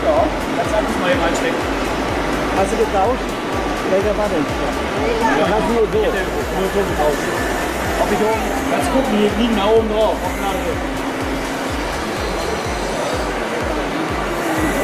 Ja, kannst einfach mal hier reinstecken. Hast du getauscht? Welcher war denn? Ja, hast du nur so. Nur so getauscht. Ob ich oben, kannst gucken, die liegen da oben drauf. Auf dem Laden.